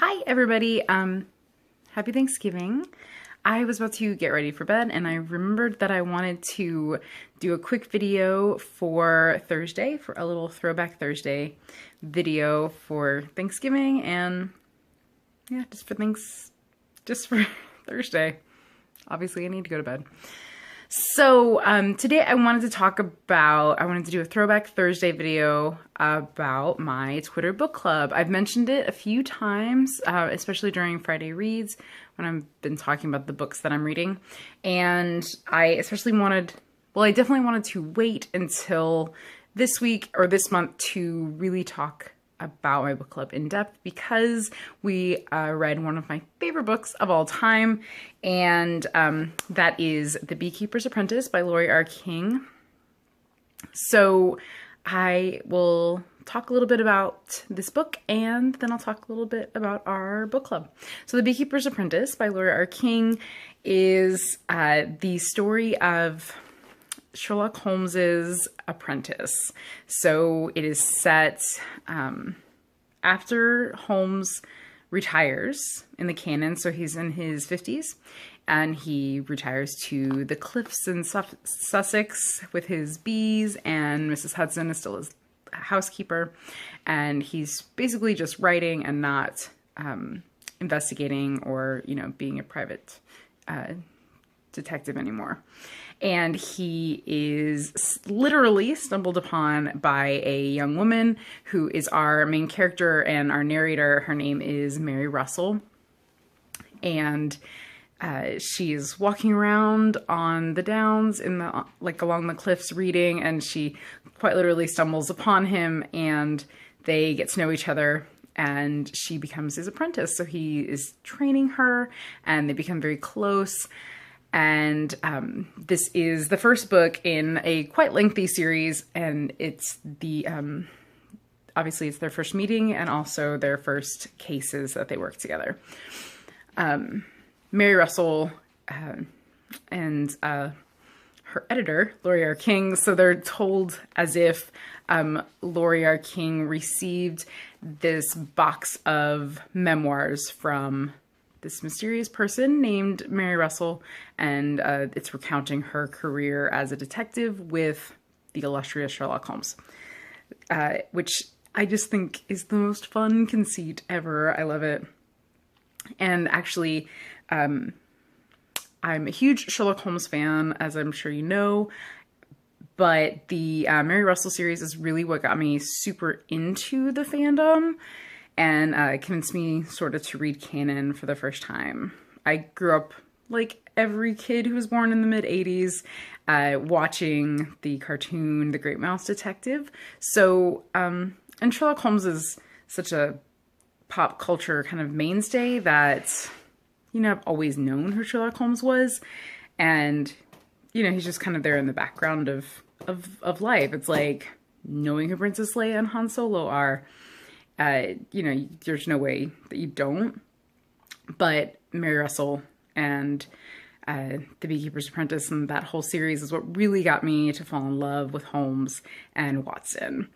Hi everybody, happy Thanksgiving. I was about to get ready for bed and I remembered that I wanted to do a quick video for Thursday, for a little Throwback Thursday video for Thanksgiving and yeah, just for Thursday. Obviously I need to go to bed. So today I wanted to do a Throwback Thursday video about my Twitter book club. I've mentioned it a few times, especially during Friday Reads when I've been talking about the books that I'm reading. And I definitely wanted to wait until this week or this month to really talk about my book club in depth because we read one of my favorite books of all time, and that is The Beekeeper's Apprentice by Lori R. King. So I will talk a little bit about this book and then I'll talk a little bit about our book club. So The Beekeeper's Apprentice by Lori R. King is the story of Sherlock Holmes's apprentice. So it is set after Holmes retires in the canon. So he's in his 50s and he retires to the cliffs in Sussex with his bees, and Mrs. Hudson is still his housekeeper. And he's basically just writing and not investigating or, being a private detective anymore. And he is literally stumbled upon by a young woman who is our main character and our narrator. Her name is Mary Russell. And she's walking around on the downs along the cliffs reading, and she quite literally stumbles upon him and they get to know each other and she becomes his apprentice. So he is training her and they become very close. And this is the first book in a quite lengthy series, and it's obviously it's their first meeting and also their first cases that they work together. Mary Russell and her editor, Lori R. King, so they're told as if Lori R. King received this box of memoirs from this mysterious person named Mary Russell, and it's recounting her career as a detective with the illustrious Sherlock Holmes, which I just think is the most fun conceit ever. I love it. And actually, I'm a huge Sherlock Holmes fan, as I'm sure you know, but the Mary Russell series is really what got me super into the fandom and convinced me sort of to read canon for the first time. I grew up like every kid who was born in the mid-'80s watching the cartoon The Great Mouse Detective. So, and Sherlock Holmes is such a pop culture kind of mainstay that, I've always known who Sherlock Holmes was. And, he's just kind of there in the background of life. It's like knowing who Princess Leia and Han Solo are. There's no way that you don't. But Mary Russell and The Beekeeper's Apprentice and that whole series is what really got me to fall in love with Holmes and Watson.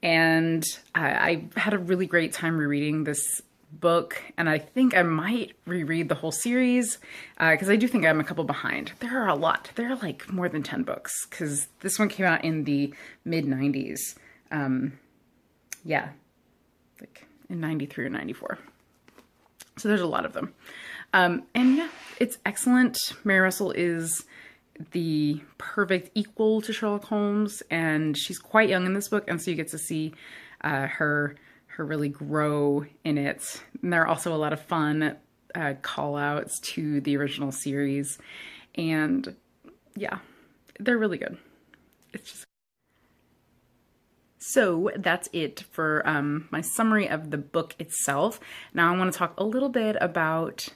And I had a really great time rereading this book, and I think I might reread the whole series because I do think I'm a couple behind. There are a lot. There are like more than 10 books because this one came out in the mid-'90s. Like in 93 or 94. So there's a lot of them. And yeah, it's excellent. Mary Russell is the perfect equal to Sherlock Holmes, and she's quite young in this book, and so you get to see her really grow in it. And there are also a lot of fun call-outs to the original series, and yeah, they're really good. It's just... So that's it for my summary of the book itself. Now I want to talk a little bit about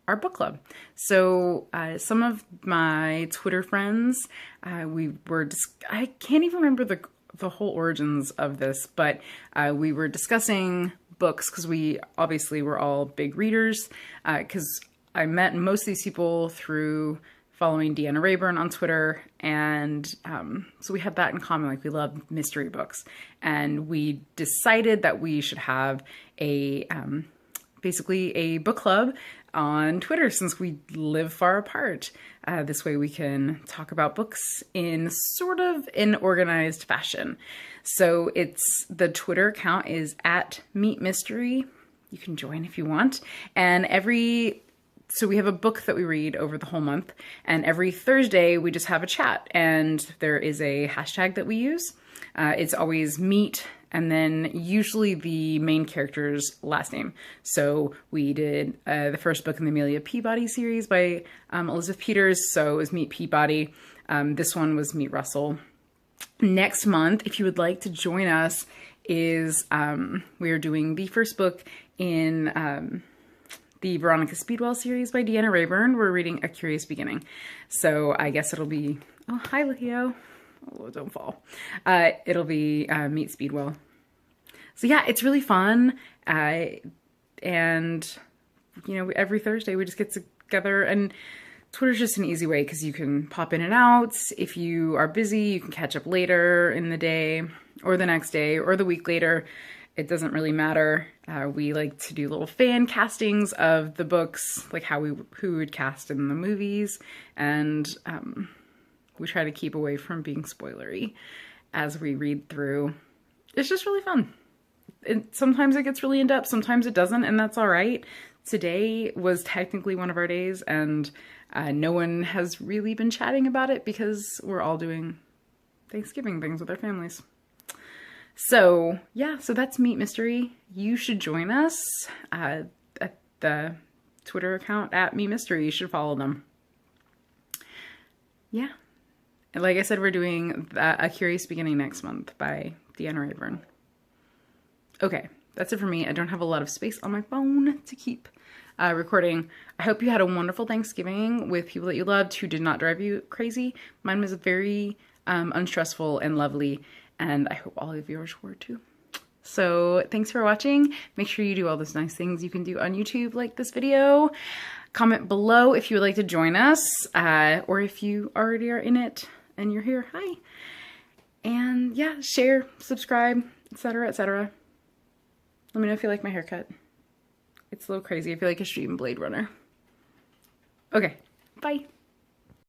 our book club. So some of my Twitter friends, I can't even remember the whole origins of this, but we were discussing books because we obviously were all big readers, because I met most of these people through following Deanna Rayburn on Twitter, and so we had that in common. Like, we love mystery books, and we decided that we should have a basically a book club on Twitter since we live far apart. This way we can talk about books in sort of an organized fashion. So the Twitter account is @meetmystery. You can join if you want. And so we have a book that we read over the whole month, and every Thursday we just have a chat, and there is a hashtag that we use. It's always meet, and then usually the main character's last name. So we did the first book in the Amelia Peabody series by Elizabeth Peters, so it was Meet Peabody. This one was Meet Russell. Next month, if you would like to join us, is we are doing the first book in the Veronica Speedwell series by Deanna Rayburn. We're reading A Curious Beginning. So I guess it'll be, oh, hi, Leo. Oh, don't fall. It'll be Meet Speedwell. So yeah, it's really fun. And, you know, every Thursday we just get together, and Twitter's just an easy way because you can pop in and out. If you are busy, you can catch up later in the day or the next day or the week later. It doesn't really matter. We like to do little fan castings of the books, like who would cast in the movies, and we try to keep away from being spoilery as we read through. It's just really fun. Sometimes it gets really in-depth, sometimes it doesn't, and that's all right. Today was technically one of our days, and no one has really been chatting about it because we're all doing Thanksgiving things with our families. So yeah, so that's Meet Mystery. You should join us at the Twitter account @meetmystery. You should follow them. Yeah. And like I said, we're doing A Curious Beginning next month by Deanna Rayburn. Okay, that's it for me. I don't have a lot of space on my phone to keep recording. I hope you had a wonderful Thanksgiving with people that you loved who did not drive you crazy. Mine was very unstressful and lovely, and I hope all of yours were too. So thanks for watching. Make sure you do all those nice things you can do on YouTube, like this video. Comment below if you would like to join us, or if you already are in it and you're here, hi. And yeah, share, subscribe, etc., etc. Let me know if you like my haircut. It's a little crazy. I feel like a stream Blade Runner. Okay, bye.